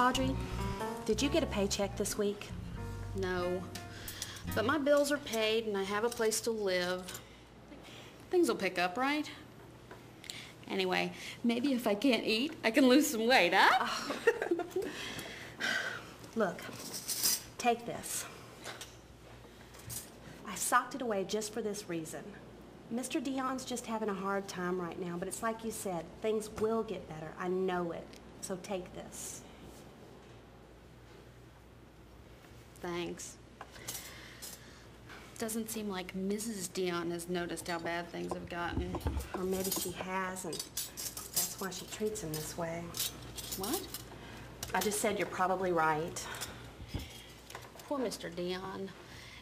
Audrey, did you get a paycheck this week? No, but my bills are paid and I have a place to live. Things will pick up, right? Anyway, maybe if I can't eat, I can lose some weight, huh? Oh. Look, take this. I socked it away just for this reason. Mr. Dion's just having a hard time right now, but it's like you said, things will get better. I know it. So take this. Thanks. Doesn't seem like Mrs. Dion has noticed how bad things have gotten. Or maybe she has, and that's why she treats him this way. What? I just said you're probably right. Poor Mr. Dion.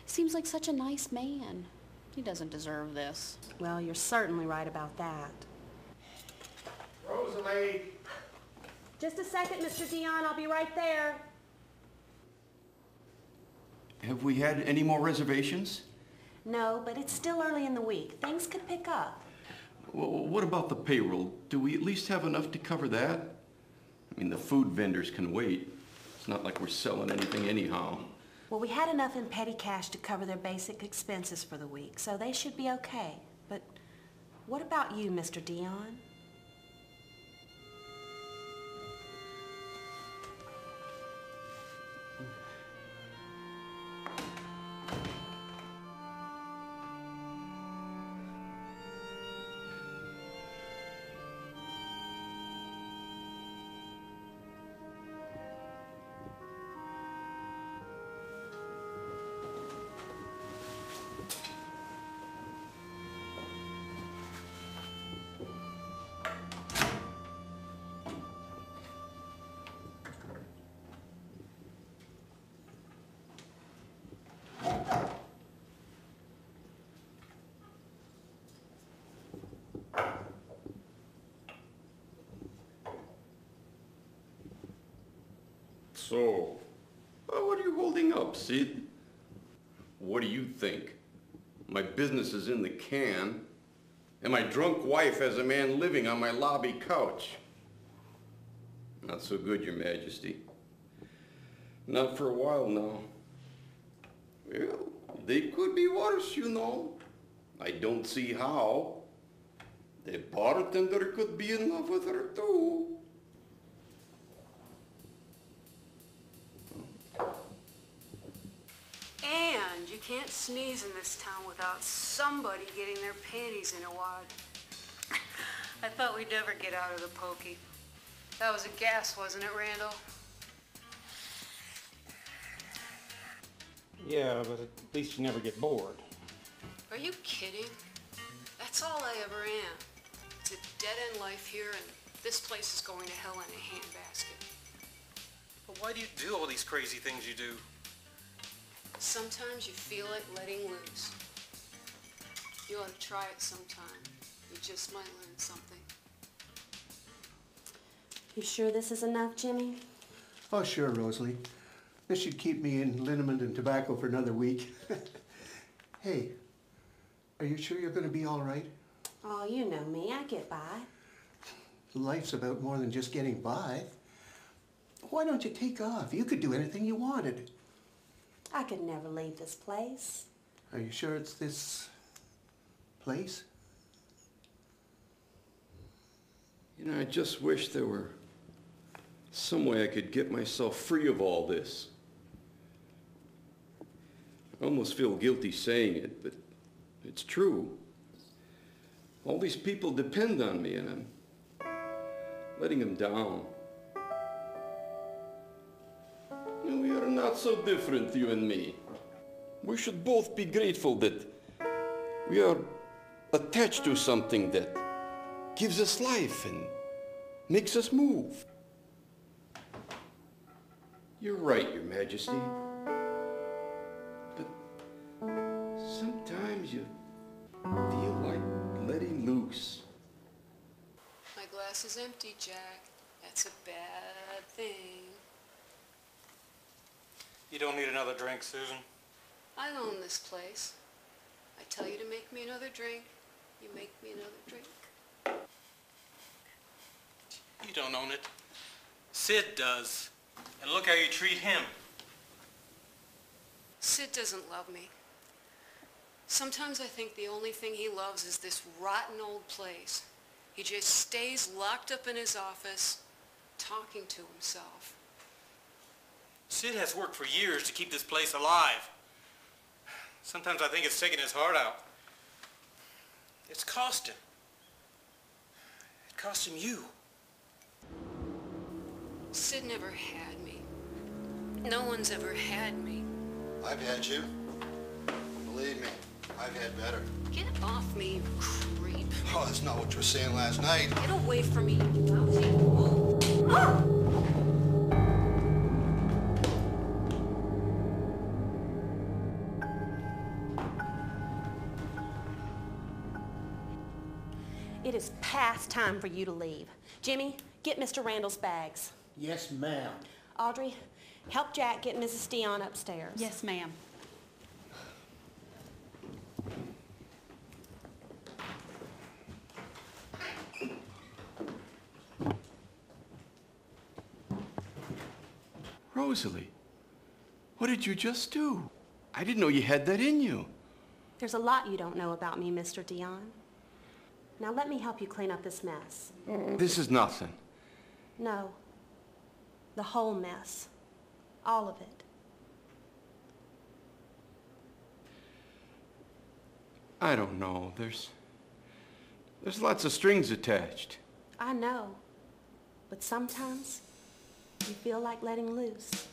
Seems like such a nice man. He doesn't deserve this. Well, you're certainly right about that. Rosalie! Just a second, Mr. Dion. I'll be right there. Have we had any more reservations? No, but it's still early in the week. Things could pick up. Well, what about the payroll? Do we at least have enough to cover that? I mean, the food vendors can wait. It's not like we're selling anything anyhow. Well, we had enough in petty cash to cover their basic expenses for the week, so they should be okay. But what about you, Mr. Dion? So, what are you holding up, Sid? What do you think? My business is in the can, and my drunk wife has a man living on my lobby couch. Not so good, Your Majesty. Not for a while now. Well, they could be worse, you know. I don't see how. The bartender could be in love with her, too. And you can't sneeze in this town without somebody getting their panties in a wad. I thought we'd never get out of the pokey. That was a gas, wasn't it, Randall? Yeah, but at least you never get bored. Are you kidding? That's all I ever am. It's a dead-end life here, and this place is going to hell in a handbasket. But why do you do all these crazy things you do? Sometimes you feel like letting loose. You ought to try it sometime. You just might learn something. You sure this is enough, Jimmy? Oh, sure, Rosalie. This should keep me in liniment and tobacco for another week. Hey, are you sure you're going to be all right? Oh, you know me. I get by. Life's about more than just getting by. Why don't you take off? You could do anything you wanted. I could never leave this place. Are you sure it's this place? You know, I just wish there were some way I could get myself free of all this. I almost feel guilty saying it, but it's true. All these people depend on me, and I'm letting them down. We are not so different, you and me. We should both be grateful that we are attached to something that gives us life and makes us move. You're right, Your Majesty. But sometimes you feel like letting loose. My glass is empty, Jack. That's a bad thing. You don't need another drink, Susan. I own this place. I tell you to make me another drink, you make me another drink. You don't own it. Sid does. And look how you treat him. Sid doesn't love me. Sometimes I think the only thing he loves is this rotten old place. He just stays locked up in his office, talking to himself. Sid has worked for years to keep this place alive. Sometimes I think it's taking his heart out. It's cost him. It cost him you. Sid never had me. No one's ever had me. I've had you. Believe me, I've had better. Get off me, you creep. Oh, that's not what you were saying last night. Get away from me, you lousy fool. Ah! It is past time for you to leave. Jimmy, get Mr. Randall's bags. Yes, ma'am. Audrey, help Jack get Mrs. Dion upstairs. Yes, ma'am. Rosalie, what did you just do? I didn't know you had that in you. There's a lot you don't know about me, Mr. Dion. Now let me help you clean up this mess. This is nothing. No, the whole mess. All of it. I don't know. There's lots of strings attached. I know, but sometimes you feel like letting loose.